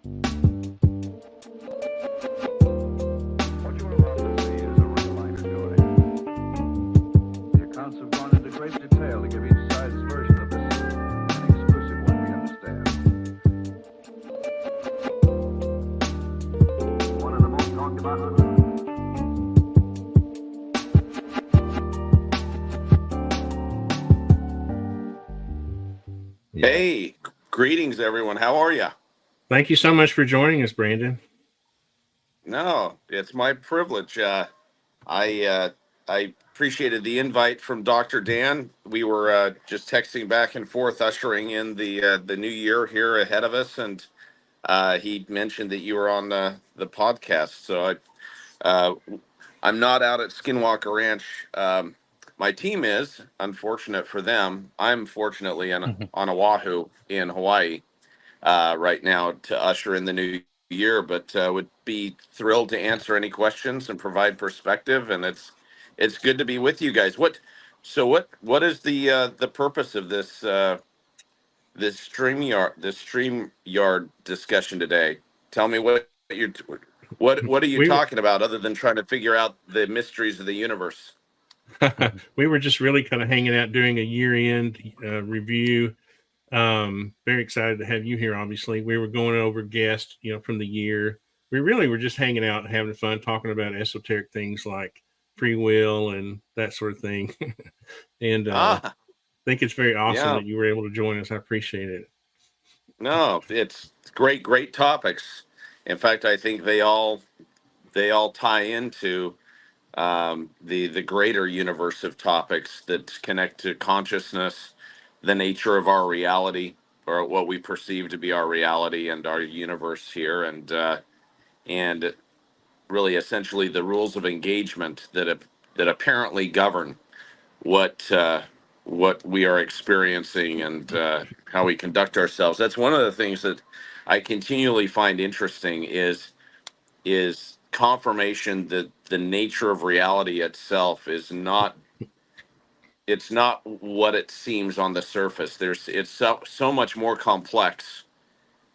What you are about to see is a real-life doing. The accounts have gone into great detail to give each side's version of this an exclusive one, we understand. One of the most talked about. Hey, greetings, everyone. How are you? Thank you so much for joining us, Brandon. No, it's my privilege. I appreciated the invite from Dr. Dan. We were just texting back and forth, ushering in the new year here ahead of us, and he mentioned that you were on the podcast. So I'm not out at Skinwalker Ranch. My team is, unfortunate for them. I'm fortunately on Oahu in Hawaii right now to usher in the new year, but would be thrilled to answer any questions and provide perspective. And it's good to be with you guys. What is the purpose of this StreamYard discussion today? Tell me what are you talking about other than trying to figure out the mysteries of the universe? We were just really kind of hanging out doing a year-end review. Very excited to have you here. Obviously, we were going over guests, from the year. We really were just hanging out, having fun, talking about esoteric things like free will and that sort of thing. And I think it's very awesome that you were able to join us. I appreciate it. No, it's great topics. In fact, I think they all tie into the greater universe of topics that connect to consciousness, the nature of our reality, or what we perceive to be our reality and our universe here, and really essentially the rules of engagement that apparently govern what we are experiencing and how we conduct ourselves. That's one of the things that I continually find interesting is confirmation that the nature of reality itself is not what it seems on the surface. It's so much more complex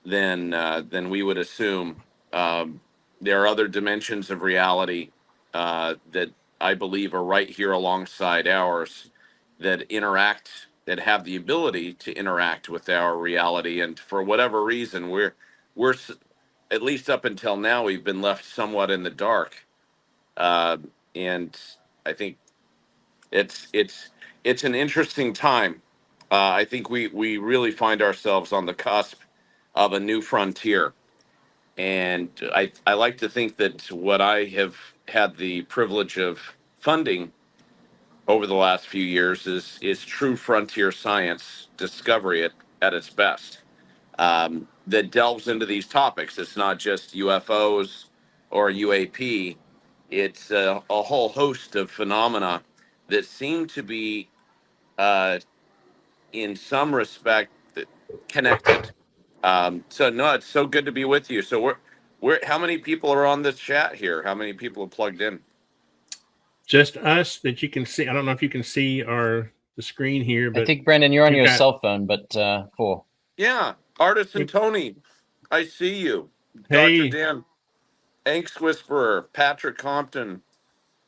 than we would assume. There are other dimensions of reality that I believe are right here alongside ours that have the ability to interact with our reality, and for whatever reason we're at least up until now, we've been left somewhat in the dark, and I think it's an interesting time. I think we really find ourselves on the cusp of a new frontier, and I like to think that what I have had the privilege of funding over the last few years is true frontier science discovery at its best. That delves into these topics. It's not just UFOs or UAP. It's a whole host of phenomena that seem to be, in some respect, connected. So no, it's so good to be with you. So how many people are on this chat here? How many people have plugged in? Just us that you can see. I don't know if you can see the screen here, but I think Brandon, you're on your cell phone, but 4. Yeah, Artisan Tony, I see you. Hey. Dr. Dan, Angst Whisperer, Patrick Compton,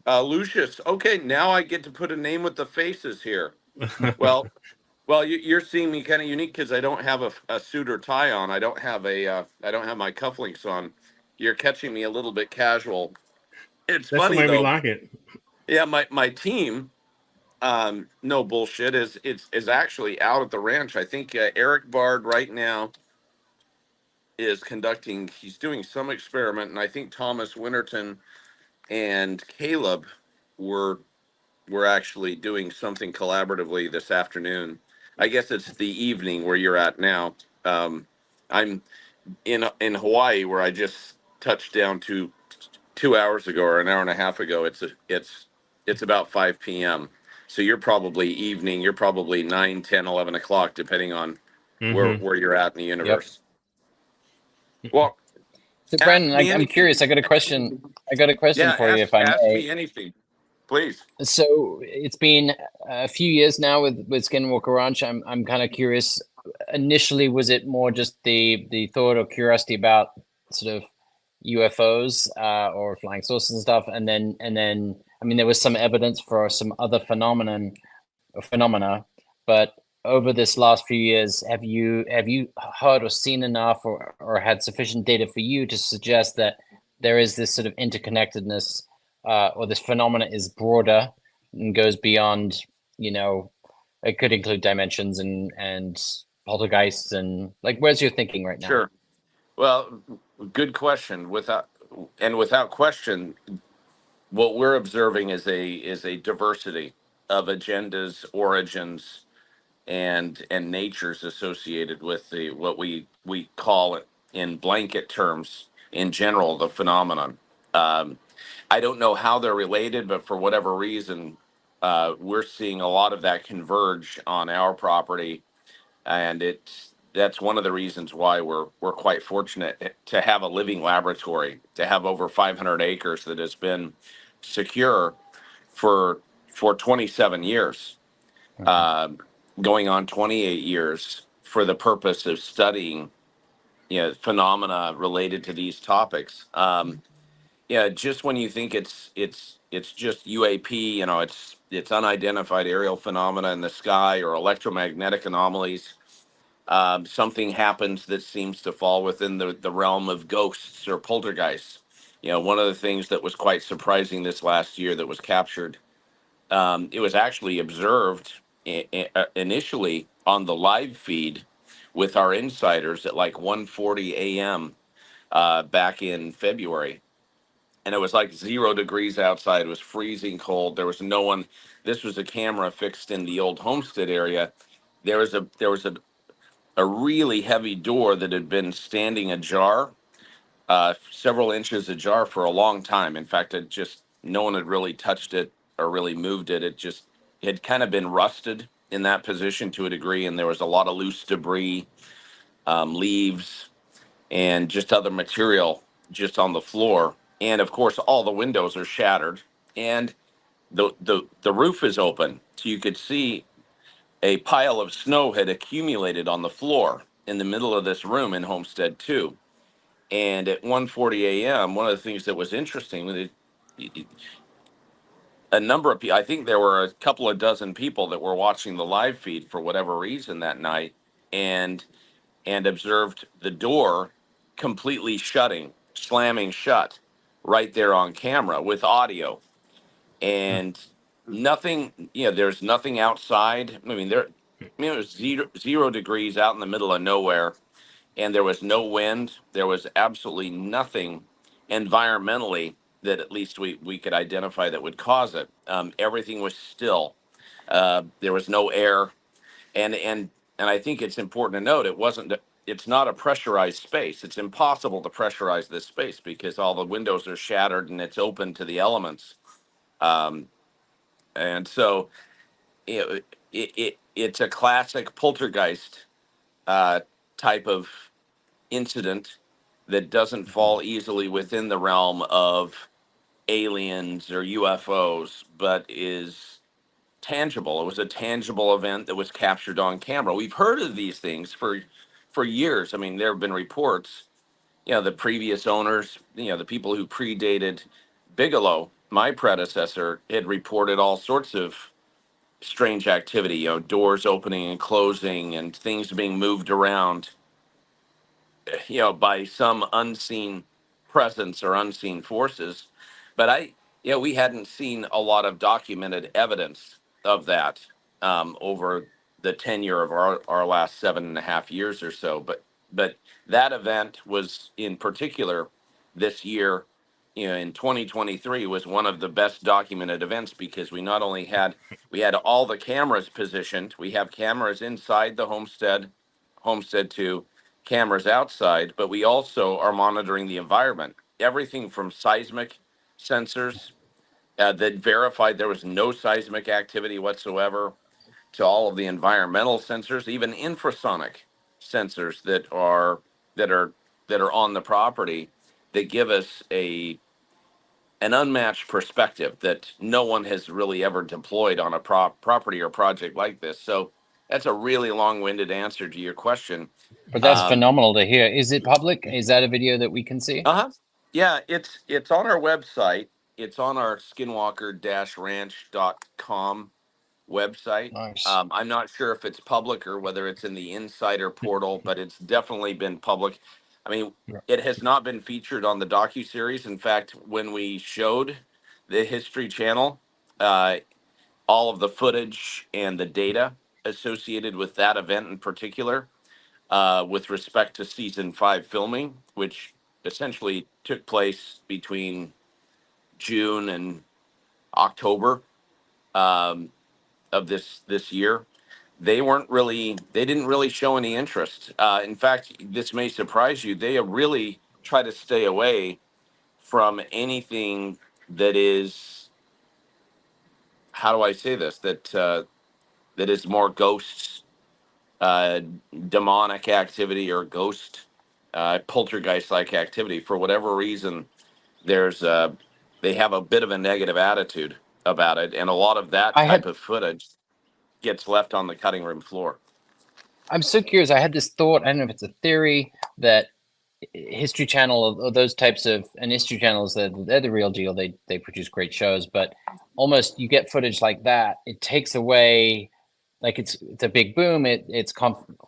Lucius. Okay, now I get to put a name with the faces here. Well, you're seeing me kind of unique because I don't have a suit or tie on. I don't have my cufflinks on. You're catching me a little bit casual. It's That's funny the way though. We like it. Yeah, my team, no bullshit, is actually out at the ranch. I think Eric Bard right now is he's doing some experiment, and I think Thomas Winterton and Caleb were actually doing something collaboratively this afternoon. I guess it's the evening where you're at now. I'm in Hawaii, where I just touched down 2 hours ago, or an hour and a half ago. It's about 5 p.m. So you're probably evening. You're probably 9, 10, 11 o'clock, depending on where you're at in the universe. Yep. Well, so Brandon, I'm curious. I got a question for you, if I may. Ask me anything, please. So it's been a few years now with Skinwalker Ranch. I'm kind of curious. initially, was it more just the thought or curiosity about sort of UFOs or flying saucers and stuff, and then I mean, there was some evidence for some other phenomena, but over this last few years, have you heard or seen enough or had sufficient data for you to suggest that there is this sort of interconnectedness or this phenomena is broader and goes beyond, you know, it could include dimensions and poltergeists, and like, where's your thinking right now? Sure. Well, good question. Without question, what we're observing is a diversity of agendas, origins, and natures associated with the what we call it in blanket terms in general the phenomenon. I don't know how they're related, but for whatever reason, we're seeing a lot of that converge on our property, and that's one of the reasons why we're quite fortunate to have a living laboratory, to have over 500 acres that has been secure for 27 years, going on 28 years, for the purpose of studying, phenomena related to these topics. Yeah, just when you think it's just UAP, it's unidentified aerial phenomena in the sky or electromagnetic anomalies, something happens that seems to fall within the realm of ghosts or poltergeists. One of the things that was quite surprising this last year that was captured, it was actually observed initially on the live feed with our insiders at like 1:40 a.m. Back in February. And it was like 0 degrees outside. It was freezing cold. There was no one. This was a camera fixed in the old homestead area. There was a really heavy door that had been standing ajar, several inches ajar for a long time. In fact, no one had really touched it or really moved it. It had kind of been rusted in that position to a degree, and there was a lot of loose debris, leaves, and just other material just on the floor. And of course, all the windows are shattered, and the roof is open, so you could see a pile of snow had accumulated on the floor in the middle of this room in Homestead 2. And at 1:40 a.m., one of the things that was interesting, a number of people, I think there were a couple of dozen people that were watching the live feed for whatever reason that night, and observed the door completely slamming shut right there on camera with audio. And nothing, there's nothing outside. I mean, it was 0 degrees out in the middle of nowhere, and there was no wind. There was absolutely nothing environmentally that at least we could identify that would cause it. Everything was still. There was no air, and I think it's important to note it's not a pressurized space. It's impossible to pressurize this space because all the windows are shattered and it's open to the elements. And so it's a classic poltergeist type of incident that doesn't fall easily within the realm of aliens or UFOs, but is tangible. It was a tangible event that was captured on camera. We've heard of these things for years. I mean, there have been reports, the previous owners, the people who predated Bigelow, my predecessor, had reported all sorts of strange activity, doors opening and closing and things being moved around, by some unseen presence or unseen forces. But we hadn't seen a lot of documented evidence of that over the tenure of our last 7.5 years or so. But that event was in particular this year, in 2023, was one of the best documented events because we not only had all the cameras positioned, we have cameras inside the homestead 2, cameras outside, but we also are monitoring the environment. Everything from seismic sensors that verified there was no seismic activity whatsoever, to all of the environmental sensors, even infrasonic sensors that are on the property, that give us an unmatched perspective that no one has really ever deployed on a property or project like this. So That's a really long-winded answer to your question. But that's phenomenal to hear. Is it public? Is that a video that we can see? Uh-huh. Yeah, it's on our website. It's on our skinwalker-ranch.com website. Nice. I'm not sure if it's public or whether it's in the insider portal, but it's definitely been public. I mean, Yeah. it has not been featured on the docuseries. In fact, when we showed the History Channel, all of the footage and the data associated with that event in particular, with respect to season 5 filming, which essentially took place between June and October of this year. They didn't really show any interest. In fact, this may surprise you. They really try to stay away from anything that is, how do I say this, that is more ghosts, uh, demonic activity or ghost, poltergeist like activity. For whatever reason, they have a bit of a negative attitude about it, and a lot of that I type had of footage gets left on the cutting room floor. I'm so curious. I had this thought. I don't know if it's a theory that History Channel or those types of and History Channels, they're the real deal. They produce great shows, but almost you get footage like that, it takes away, like it's a big boom. It's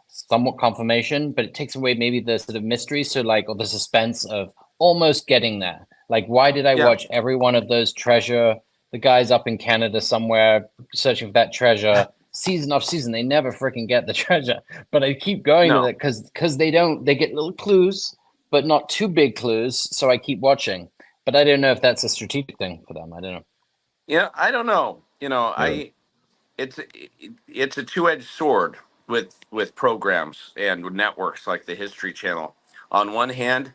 somewhat confirmation, but it takes away maybe the sort of mystery. So like, or the suspense of almost getting there. Like, why did I Yeah. watch every one of those treasure? The guys up in Canada somewhere searching for that treasure. Season after season, they never freaking get the treasure. But I keep going No. with it because they get little clues, but not too big clues. So I keep watching. But I don't know if that's a strategic thing for them. I don't know. Yeah, I don't know. Yeah. It's a two-edged sword with programs and with networks like the History Channel. On one hand,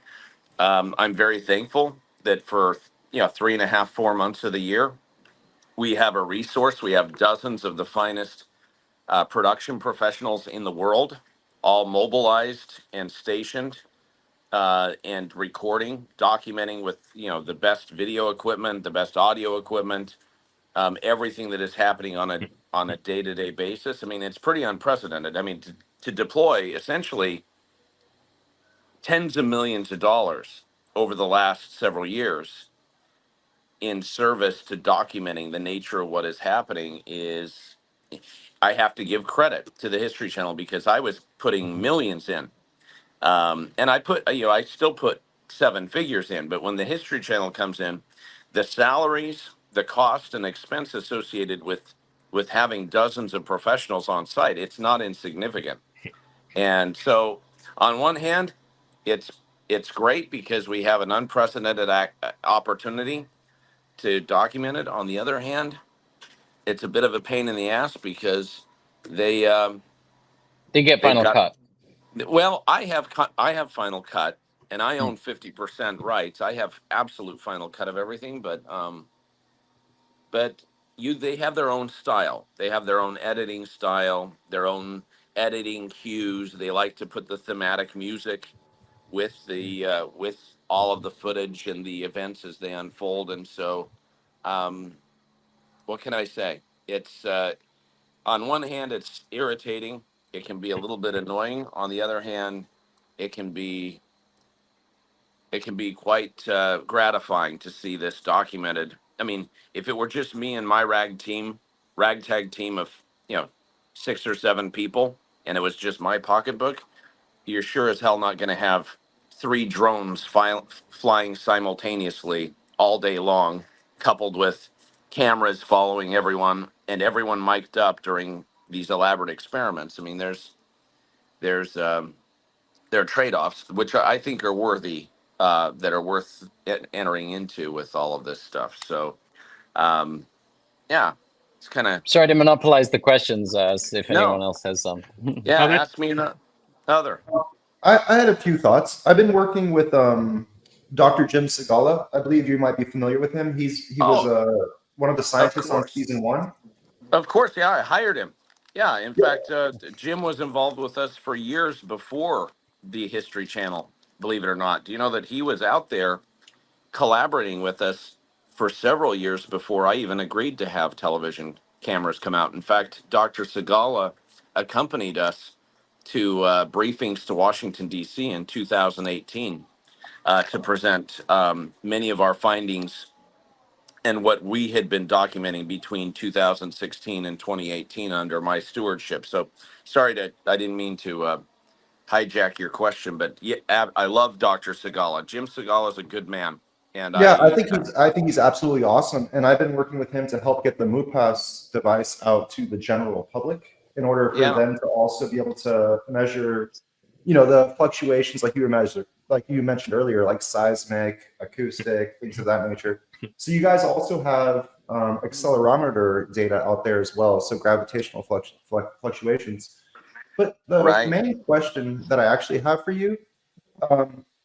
I'm very thankful that for 3.5, 4 months of the year, we have a resource. We have dozens of the finest production professionals in the world, all mobilized and stationed, and recording, documenting with the best video equipment, the best audio equipment, everything that is happening on a day-to-day basis. I mean, it's pretty unprecedented. I mean, to deploy essentially tens of millions of dollars over the last several years in service to documenting the nature of what is happening is, I have to give credit to the History Channel because I was putting millions in. And I still put 7 figures in, but when the History Channel comes in, the salaries, the cost and expense associated with having dozens of professionals on site, it's not insignificant. And so, on one hand, it's it's great because we have an unprecedented opportunity to document it. On the other hand, it's a bit of a pain in the ass because they They get they've Final got. Cut. Well, I have Final Cut, and I own 50% rights. I have absolute Final Cut of everything, but they have their own style. They have their own editing style, their own editing cues. They like to put the thematic music with all of the footage and the events as they unfold. And so, um, what can I say? It's on one hand, it's irritating. It can be a little bit annoying. On the other hand, it can be quite gratifying to see this documented. I mean, if it were just me and my ragtag team of 6 or 7 people, and it was just my pocketbook, you're sure as hell not going to have 3 drones flying simultaneously all day long, coupled with cameras following everyone and everyone mic'd up during these elaborate experiments. I mean, there's there are trade-offs which I think are worthy, that are worth entering into with all of this stuff. So, um, yeah, it's kind of Sorry to monopolize the questions. If anyone no, else has some. yeah. Oh, that Ask me another. I had a few thoughts. I've been working with Dr. Jim Segala. I believe you might be familiar with him. He was Oh, one of the of scientists on course, season 1. of course. Yeah, I hired him. Yeah, in fact, Jim was involved with us for years before the History Channel. Believe it or not, do you know that he was out there collaborating with us for several years before I even agreed to have television cameras come out? In fact, Dr. Segala accompanied us to briefings to Washington, D.C. in 2018 to present many of our findings and what we had been documenting between 2016 and 2018 under my stewardship. So I didn't mean to hijack your question, but yeah, I love Dr. Segala. Jim Segala is a good man. And Yeah, I think he's absolutely awesome, and I've been working with him to help get the MooPass device out to the general public in order for Yeah. them to also be able to measure, you know, the fluctuations like you mentioned earlier, like seismic, acoustic, things of that nature. So you guys also have accelerometer data out there as well, so gravitational fluctuations. But the Right. main question that I actually have for you,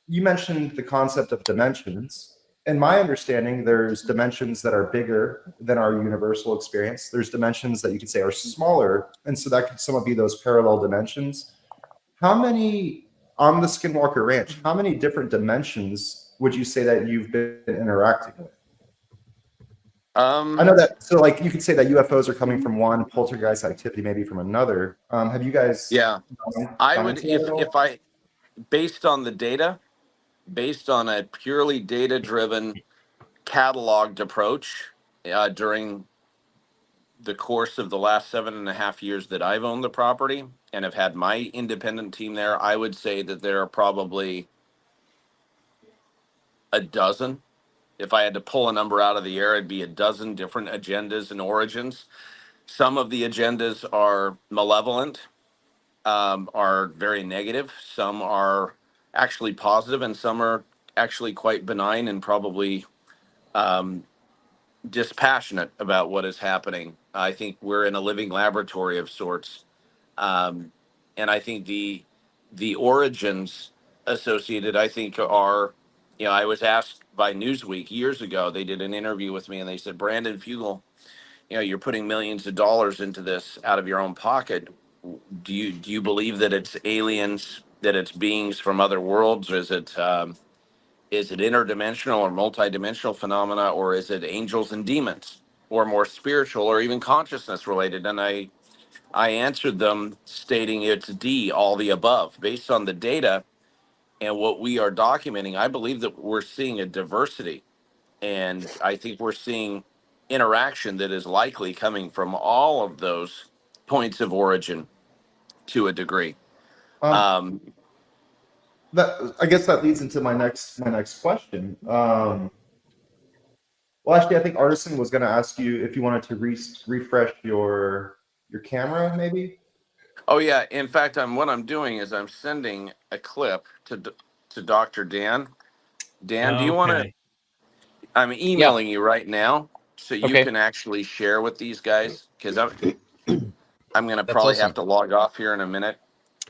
you mentioned the concept of dimensions. In my understanding, there's dimensions that are bigger than our universal experience. There's dimensions that you could say are smaller, and so that could somewhat be those parallel dimensions. How many on the Skinwalker Ranch? How many different dimensions would you say that you've been interacting with? I know that, so like you could say that UFOs are coming from one, poltergeist activity maybe from another. Have you guys? Yeah, I gone would into that at all? if I based on the data, based on a purely data-driven cataloged approach during the course of the last 7.5 years that I've owned the property and have had my independent team there, I would say that there are probably a dozen. If I had to pull a number out of the air, it'd be a dozen different agendas and origins. Some of the agendas are malevolent, are very negative. Some are actually positive, and some are actually quite benign and probably dispassionate about what is happening. I think we're in a living laboratory of sorts, and I think the origins associated, I think, are, you know, I was asked by Newsweek years ago. They did an interview with me, and they said, Brandon Fugal, you know, you're putting millions of dollars into this out of your own pocket. Do you believe that it's aliens, that it's beings from other worlds, or is it interdimensional or multidimensional phenomena, or is it angels and demons, or more spiritual, or even consciousness related? And I answered them stating it's D, all the above. Based on the data and what we are documenting, I believe that we're seeing a diversity, and I think we're seeing interaction that is likely coming from all of those points of origin to a degree. Um, that, I guess that leads into my next question. Well, actually, I think Artisan was going to ask you if you wanted to refresh your camera, maybe. Oh yeah, in fact, what I'm doing is I'm sending a clip to Dr. Dan. Dan, do you want to? Okay. I'm emailing you right now, so you Okay. can actually share with these guys, because I'm going to That's probably awesome. have to log off here in a minute.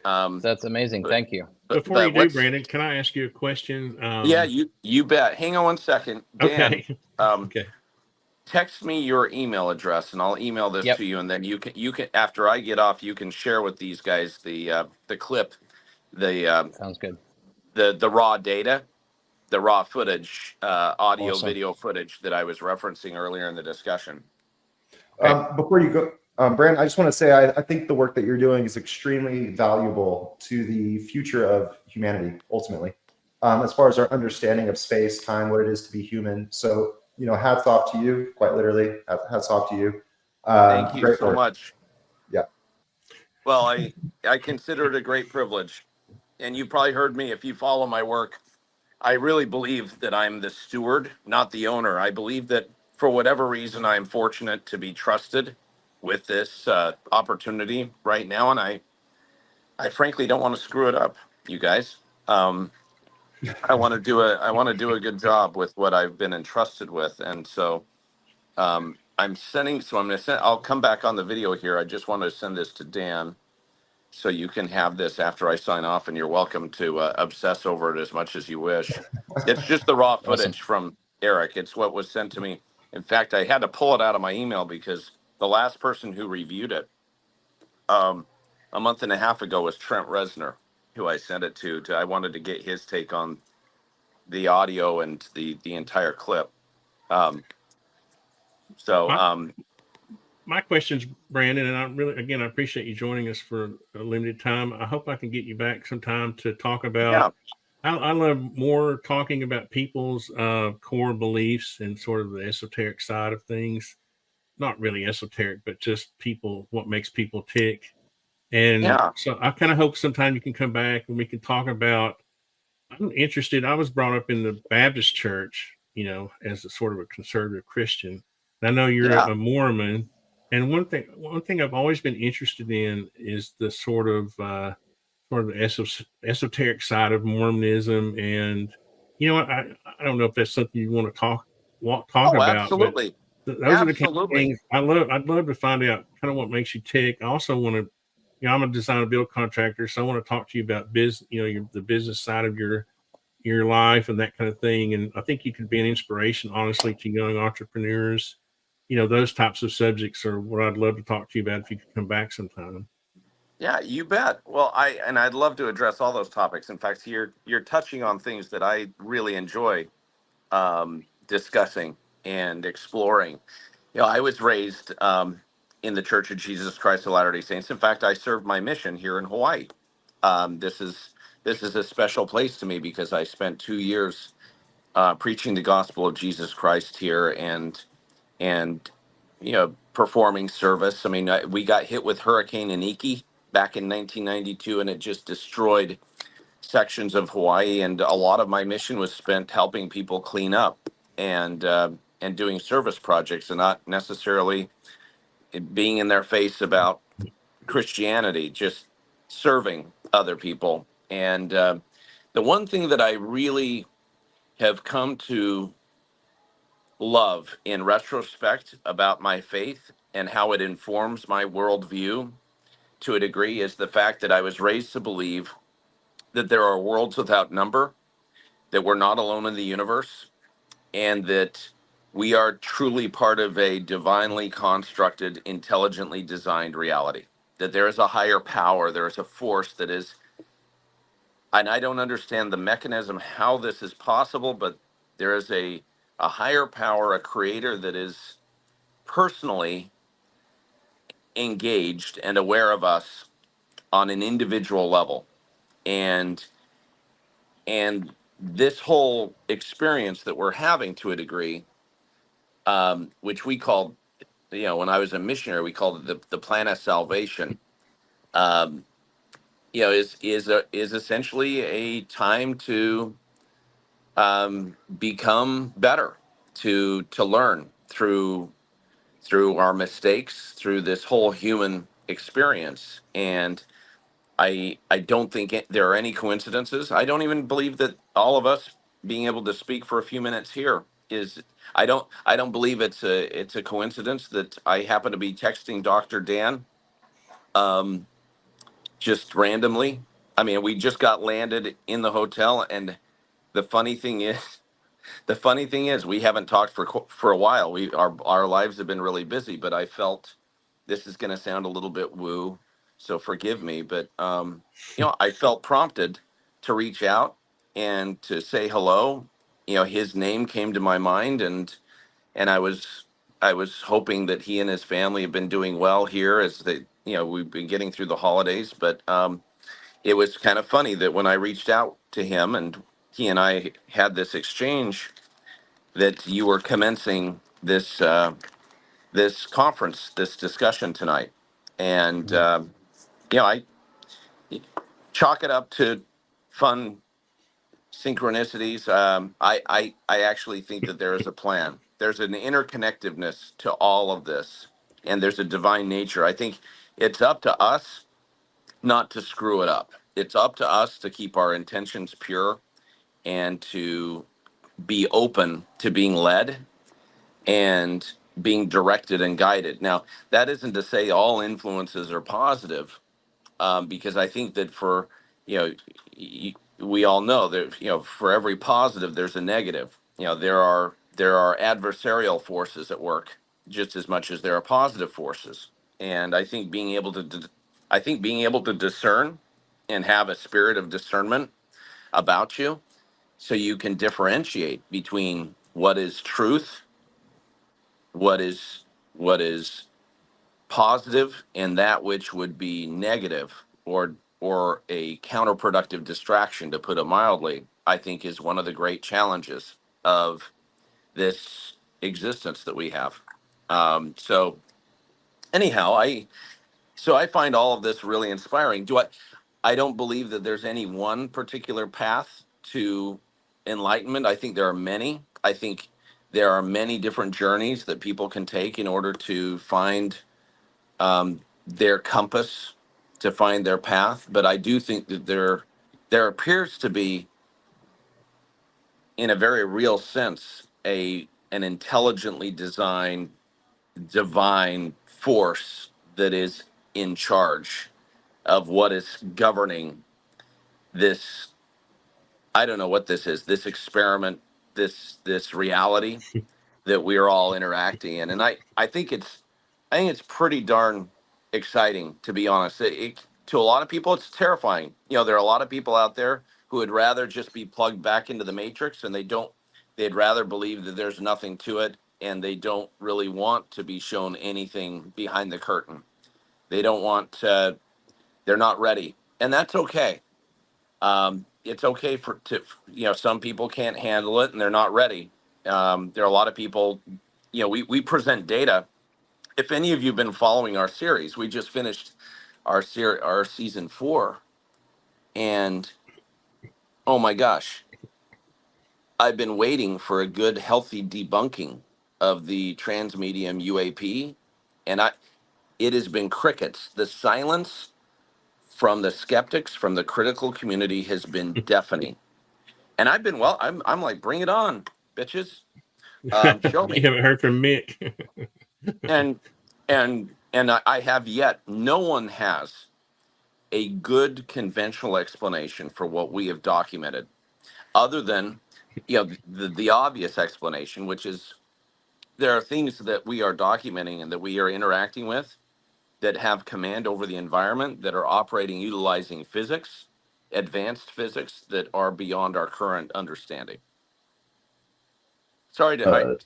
That's amazing. But- Thank you. Before you do, let's- Brandon, can I ask you a question? yeah, you bet. Hang on one second, Dan. Okay. Okay. Text me your email address, and I'll email this Yep. to you, and then you can after I get off, you can share with these guys the clip, the Sounds good. the raw data, the raw footage, audio, Awesome. video footage that I was referencing earlier in the discussion. Before you go, Brandon, I just want to say I think the work that you're doing is extremely valuable to the future of humanity, ultimately, as far as our understanding of space, time, what it is to be human. So, you know, hats off to you, quite literally. Hats off to you. Thank you Great so work. much. Yeah. Well, I consider it a great privilege, and you probably heard me if you follow my work. I really believe that I'm the steward, not the owner. I believe that for whatever reason, I'm fortunate to be trusted with this opportunity right now, and I frankly don't want to screw it up, you guys. I want to do a good job with what I've been entrusted with, and so I'm sending. So I'm going to send. I'll come back on the video here. I just want to send this to Dan, so you can have this after I sign off, and you're welcome to obsess over it as much as you wish. It's just the raw footage from Eric. It's what was sent to me. In fact, I had to pull it out of my email because the last person who reviewed it a month and a half ago was Trent Reznor, who I sent it to. I wanted to get his take on the audio and the entire clip. So my questions, Brandon, and I appreciate you joining us for a limited time. I hope I can get you back sometime to talk about. Yeah, I love more talking about people's core beliefs and sort of the esoteric side of things. Not really esoteric, but just people, what makes people tick. And yeah, so I kind of hope sometime you can come back and we can talk about. I'm interested. I was brought up in the Baptist church, as a sort of a conservative Christian. And I know you're yeah. a Mormon. And one thing I've always been interested in is the sort of esoteric side of Mormonism. And I don't know if that's something you want to talk Oh, about, but absolutely, those are the kind of absolutely. things I love. I'd love to find out kind of what makes you tick. I also want to, I'm a design and build contractor, so I want to talk to you about business, the business side of your life and that kind of thing. And I think you could be an inspiration, honestly, to young entrepreneurs. Those types of subjects are what I'd love to talk to you about if you could come back sometime. Yeah, you bet. Well, I'd love to address all those topics. In fact, you're touching on things that I really enjoy discussing and exploring. I was raised in the Church of Jesus Christ of Latter-day Saints. In fact, I served my mission here in Hawaii. This is a special place to me because I spent 2 years preaching the gospel of Jesus Christ here and performing service. I mean, we got hit with Hurricane Iniki back in 1992, and it just destroyed sections of Hawaii. And a lot of my mission was spent helping people clean up and doing service projects, and not necessarily being in their face about Christianity, just serving other people. And the one thing that I really have come to love in retrospect about my faith and how it informs my worldview to a degree is the fact that I was raised to believe that there are worlds without number, that we're not alone in the universe, and that we are truly part of a divinely constructed, intelligently designed reality. That there is a higher power, there is a force that is, and I don't understand the mechanism how this is possible, but there is a higher power, a creator that is personally engaged and aware of us on an individual level. And and this whole experience that we're having to a degree, which we called, when I was a missionary, we called it the plan of salvation. um, is essentially a time to become better, to learn through our mistakes, through this whole human experience. And I don't think there are any coincidences. I don't even believe that all of us being able to speak for a few minutes here is. I don't believe it's a coincidence that I happen to be texting Dr. Dan um, just randomly. I mean, we just got landed in the hotel, and the funny thing is, we haven't talked for a while. Our lives have been really busy, but I felt this is going to sound a little bit woo, so forgive me. But I felt prompted to reach out and to say hello. His name came to my mind, and I was hoping that he and his family have been doing well here as we've been getting through the holidays. But it was kind of funny that when I reached out to him and he and I had this exchange, that you were commencing this conference, this discussion tonight. And I chalk it up to fun synchronicities. I actually think that there is a plan. There's an interconnectedness to all of this, and there's a divine nature. I think it's up to us not to screw it up. It's up to us to keep our intentions pure and to be open to being led and being directed and guided. Now, that isn't to say all influences are positive, because I think that for, we all know that, for every positive, there's a negative. There are adversarial forces at work just as much as there are positive forces. And I think being able to discern and have a spirit of discernment about you, so you can differentiate between what is truth, what is positive and that which would be negative, or a counterproductive distraction, to put it mildly, I think is one of the great challenges of this existence that we have. So anyhow, I find all of this really inspiring. I don't believe that there's any one particular path to enlightenment. I think there are many. I think there are many different journeys that people can take in order to find their compass, to find their path. But I do think that there appears to be, in a very real sense, an intelligently designed divine force that is in charge of what is governing this. I don't know what this is, this experiment, this reality that we are all interacting in. And I think it's pretty darn exciting, to be honest. To a lot of people, it's terrifying. There are a lot of people out there who would rather just be plugged back into the matrix, and they'd rather believe that there's nothing to it, and they don't really want to be shown anything behind the curtain. They don't want to, they're not ready. And that's okay. It's okay some people can't handle it and they're not ready. There are a lot of people, we present data. If any of you have been following our series, we just finished our season 4, and oh my gosh, I've been waiting for a good, healthy debunking of the transmedium UAP, and it has been crickets. The silence from the skeptics, from the critical community, has been deafening. And I'm like, bring it on, bitches. Show You me. haven't heard from Mick. And I have yet. No one has a good conventional explanation for what we have documented, other than the obvious explanation, which is there are things that we are documenting and that we are interacting with that have command over the environment, that are operating utilizing physics, advanced physics, that are beyond our current understanding. Sorry to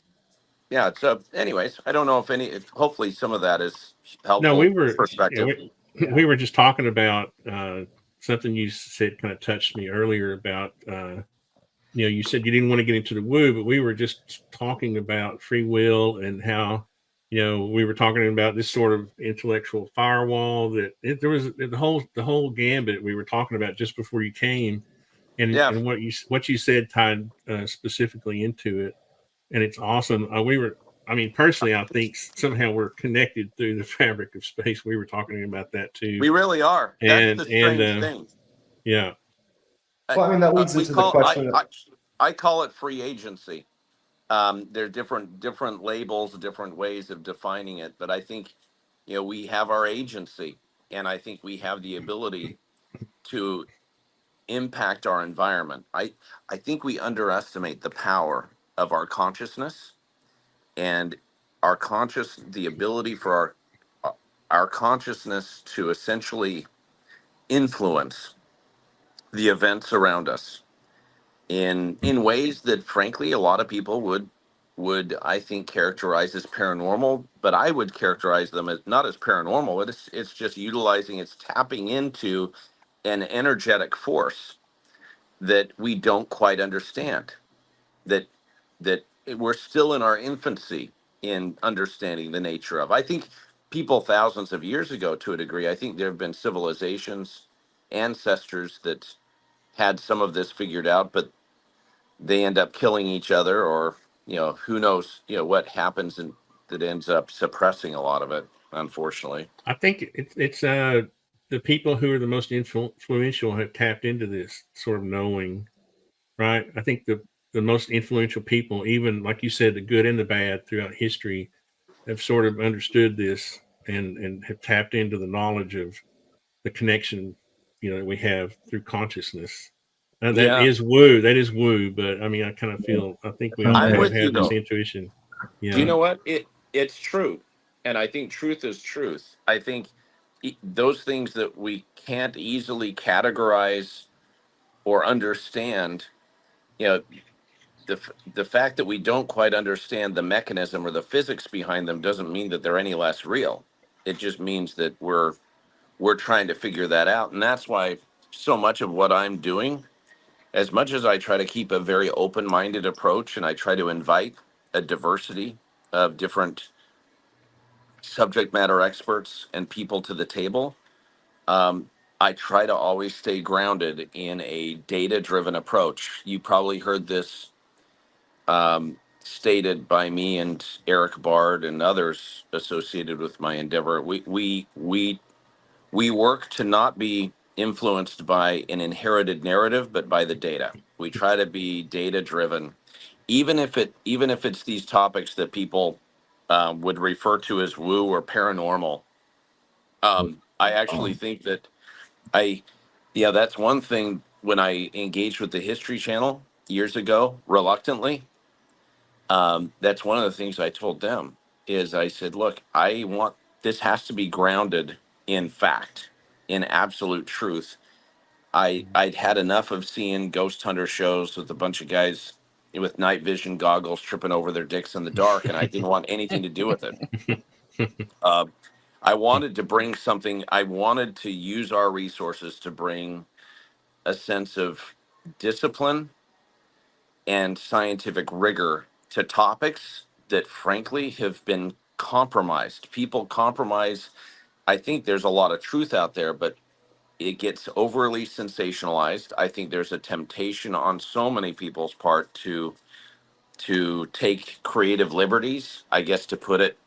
yeah. So, anyways, I don't know if hopefully some of that is helpful. No, we were perspective. we were just talking about something you said kind of touched me earlier about you said you didn't want to get into the woo, but we were just talking about free will and how we were talking about this sort of intellectual firewall that there was the whole gambit we were talking about just before you came, and what you said tied specifically into it, and it's awesome. Personally, I think somehow we're connected through the fabric of space. We were talking about that too. We really are. That's the strange thing. Yeah. Well, that leads into the question. I call it free agency. There are different labels, different ways of defining it, but I think we have our agency, and I think we have the ability to impact our environment. I think we underestimate the power of our consciousness, and the ability for our consciousness to essentially influence the events around us in ways that, frankly, a lot of people would I think characterize as paranormal, but I would characterize them as not as paranormal. It's just it's tapping into an energetic force that we don't quite understand, that we're still in our infancy in understanding the nature of. I think people thousands of years ago, to a degree, I think there have been civilizations, ancestors that had some of this figured out, but they end up killing each other, or who knows what happens, and that ends up suppressing a lot of it, unfortunately. I think it's the people who are the most influential have tapped into this sort of knowing, right? I think the most influential people, even like you said, the good and the bad throughout history, have sort of understood this and have tapped into the knowledge of the connection that we have through consciousness. That is woo, but I kind of feel, I think we all have this intuition. Do you know what? It's true. And I think truth is truth. I think those things that we can't easily categorize or understand, the fact that we don't quite understand the mechanism or the physics behind them doesn't mean that they're any less real. It just means that we're trying to figure that out, and that's why so much of what I'm doing, as much as I try to keep a very open-minded approach and I try to invite a diversity of different subject matter experts and people to the table, I try to always stay grounded in a data-driven approach. You probably heard this stated by me and Eric Bard and others associated with my endeavor. We work to not be influenced by an inherited narrative, but by the data. We try to be data-driven, even if it's these topics that people would refer to as woo or paranormal. I actually think that I, yeah, that's one thing. When I engaged with the History Channel years ago, reluctantly, that's one of the things I told them is I said, look, I want this has to be grounded in fact, in absolute truth. I'd had enough of seeing ghost hunter shows with a bunch of guys with night vision goggles tripping over their dicks in the dark, and I didn't want anything to do with it. Uh, I wanted to bring something. I wanted to use our resources to bring a sense of discipline and scientific rigor to topics that frankly have been compromised. People compromise. I think there's a lot of truth out there, but it gets overly sensationalized. I think there's a temptation on so many people's part to take creative liberties, I guess to put it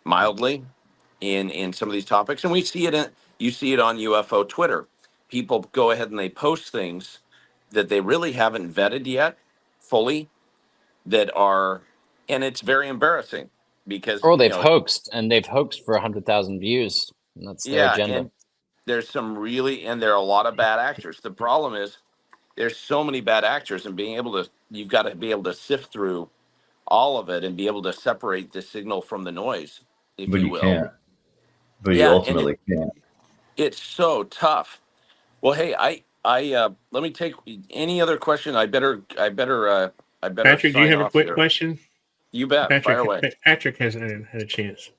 mildly, in some of these topics. And we see it in, you see it on UFO Twitter. People go ahead and they post things that they really haven't vetted yet fully, that are, and it's very embarrassing because, Or you they've know, hoaxed, and they've hoaxed for 100,000 views. And that's their yeah, agenda. and there's some really, and there are a lot of bad actors. The problem is there's so many bad actors, and being able to, you've got to be able to sift through all of it and be able to separate the signal from the noise, if But you you will. can't. But you Yeah, and ultimately can't. it's so tough. Well, hey, let me take any other question. I better Patrick, do you sign have a off quick here. question? You bet. Fire away. Patrick hasn't had a chance.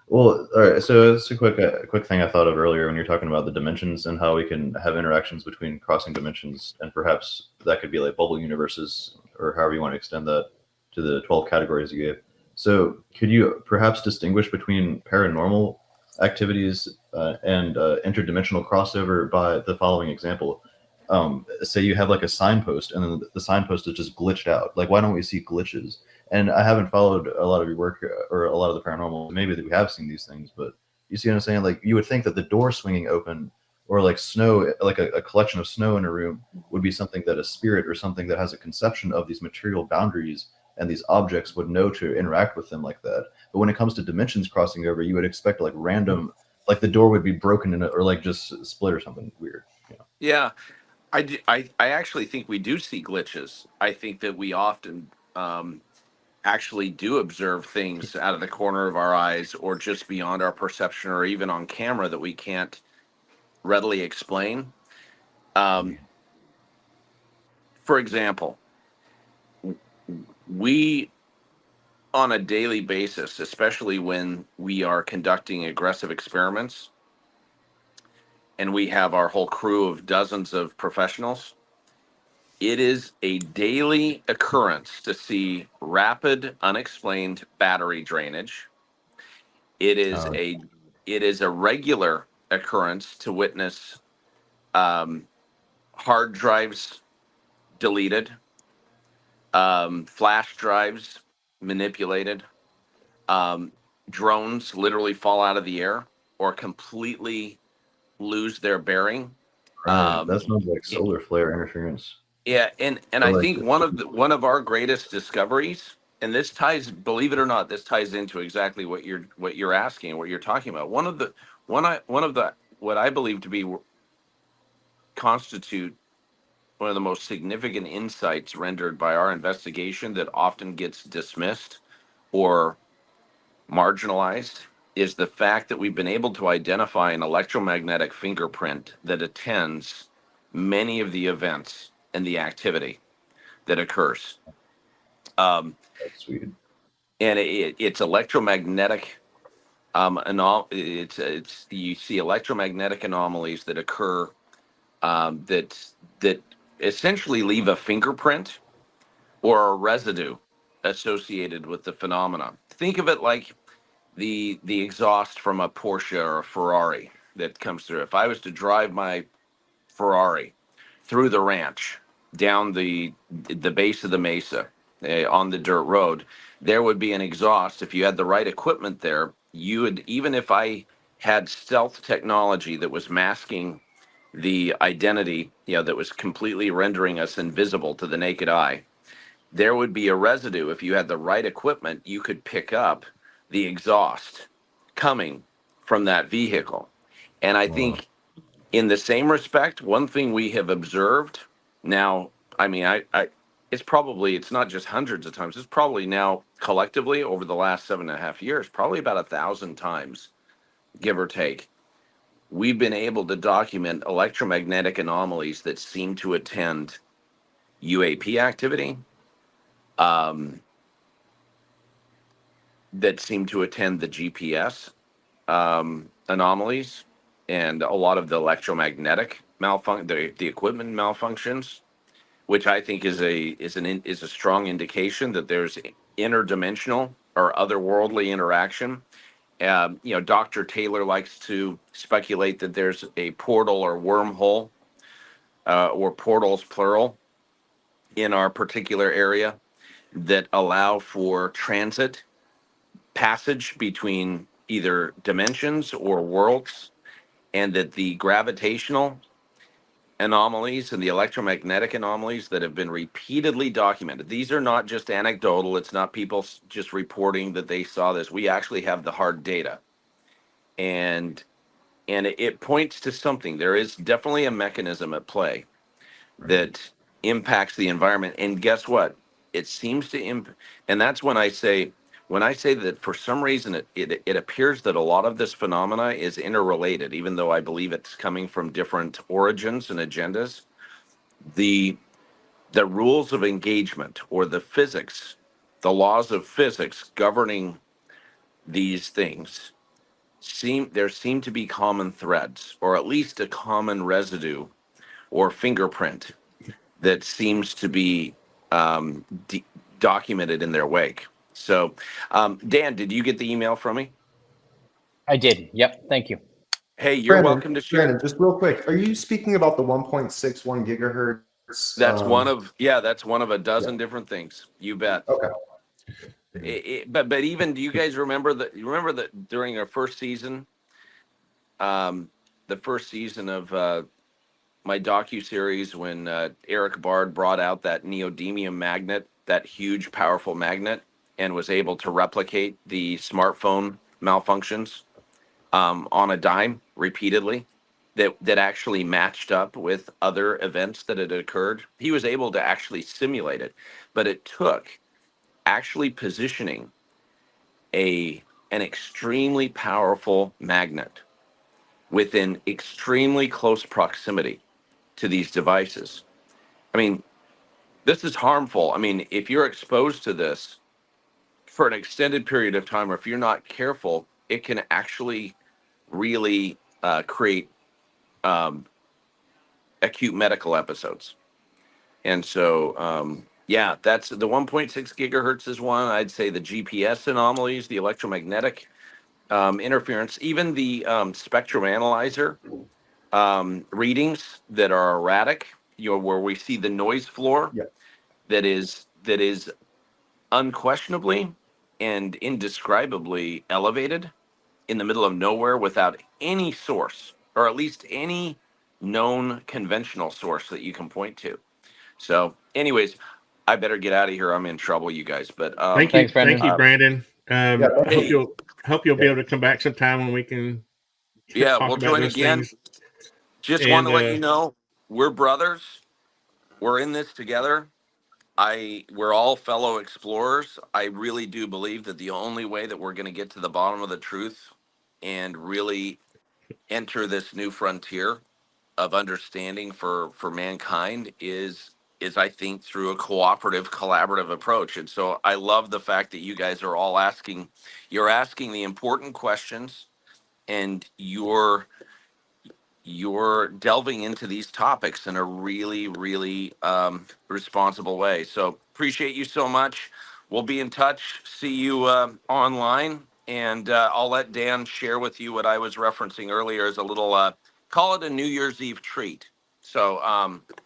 Well, all right. So it's a quick thing I thought of earlier when you're talking about the dimensions and how we can have interactions between crossing dimensions, and perhaps that could be like bubble universes or however you want to extend that to the 12 categories you gave. So could you perhaps distinguish between paranormal activities and interdimensional crossover by the following example? Say you have like a signpost and then the signpost is just glitched out. Like, why don't we see glitches? And I haven't followed a lot of your work or a lot of the paranormal. Maybe that we have seen these things, but you see what I'm saying? Like, you would think that the door swinging open or like snow, like a collection of snow in a room would be something that a spirit or something that has a conception of these material boundaries and these objects would know to interact with them like that. But when it comes to dimensions crossing over, you would expect like random, like the door would be broken in it or like just split or something weird. You know? Yeah, I actually think we do see glitches. I think that we often actually do observe things out of the corner of our eyes or just beyond our perception or even on camera that we can't readily explain. For example, we on a daily basis, especially when we are conducting aggressive experiments and we have our whole crew of dozens of professionals, it is a daily occurrence to see rapid, unexplained battery drainage. It is Uh, a regular occurrence to witness hard drives deleted, flash drives manipulated, drones literally fall out of the air or completely lose their bearing. right. That Um, sounds like solar flare interference. yeah, and Or I like, think one of our greatest discoveries, and this ties, believe it or not, this ties into exactly what you're asking, what you're talking about. One of the what I believe to be constitute one of the most significant insights rendered by our investigation that often gets dismissed or marginalized is the fact that we've been able to identify an electromagnetic fingerprint that attends many of the events and the activity that occurs. Um, that's sweet. and it's electromagnetic It's you see electromagnetic anomalies that occur, that essentially leave a fingerprint or a residue associated with the phenomena. Think of it like the exhaust from a Porsche or a Ferrari that comes through. If I was to drive my Ferrari through the ranch, down the base of the mesa, on the dirt road, there would be an exhaust. If you had the right equipment there, you would, even if I had stealth technology that was masking the identity, that was completely rendering us invisible to the naked eye, there would be a residue. If you had the right equipment, you could pick up the exhaust coming from that vehicle. And I think in the same respect, one thing we have observed now, I mean, it's not just hundreds of times, it's probably now collectively over the last 7.5 years, probably about 1,000 times, give or take, we've been able to document electromagnetic anomalies that seem to attend UAP activity, um, that seem to attend the GPS anomalies, and a lot of the electromagnetic the equipment malfunctions, which I think is a strong indication that there's interdimensional or otherworldly interaction. Dr. Taylor likes to speculate that there's a portal or wormhole, or portals plural, in our particular area that allow for transit, passage between either dimensions or worlds, and that the gravitational anomalies and the electromagnetic anomalies that have been repeatedly documented. These are not just anecdotal. It's not people just reporting that they saw this. We actually have the hard data, and it points to something. There is definitely a mechanism at play that impacts the environment. And guess what? It seems to and that's when I say that for some reason it appears that a lot of this phenomena is interrelated, even though I believe it's coming from different origins and agendas. The rules of engagement, or the laws of physics governing these things, seem to be common threads, or at least a common residue or fingerprint that seems to be um, d- documented in their wake. So, Dan, did you get the email from me? I did. Yep. Thank you. Hey, you're Brandon, welcome to share. Brandon, just real quick, are you speaking about the 1.61 gigahertz? That's one of a dozen different things. You bet. Okay. But even, do you guys remember that during our first season, the first season of my docu-series, when Eric Bard brought out that neodymium magnet, that huge, powerful magnet, and was able to replicate the smartphone malfunctions on a dime repeatedly, that actually matched up with other events that had occurred. He was able to actually simulate it, but it took actually positioning an extremely powerful magnet within extremely close proximity to these devices. I mean, this is harmful. I mean, if you're exposed to this for an extended period of time, or if you're not careful, it can actually really create um, acute medical episodes. And so, yeah, that's the 1.6 gigahertz is one. I'd say the GPS anomalies, the electromagnetic interference, even the spectrum analyzer readings that are erratic, where we see the noise floor Yeah. that is unquestionably and indescribably elevated in the middle of nowhere without any source, or at least any known conventional source that you can point to. So, anyways, I better get out of here. I'm in trouble, you guys. But Thank Thanks, you, Brandon. Brandon. Yeah, I hope hey, you'll be able to come back sometime when we can yeah, talk we'll about join those again. things. Just want And to let you know, we're brothers. We're in this together. We're all fellow explorers. I really do believe that the only way that we're going to get to the bottom of the truth and really enter this new frontier of understanding for mankind is I think through a cooperative, collaborative approach. And so I love the fact that you guys are all you're asking the important questions, and you're delving into these topics in a really, really responsible way. So appreciate you so much. We'll be in touch. See you online, and I'll let Dan share with you what I was referencing earlier as a little call it a New Year's Eve treat. So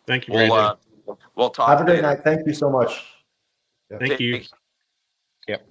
Thank you, Brandon. we'll talk Have a great later. night. Thank you so much. Thank you. Take Yep.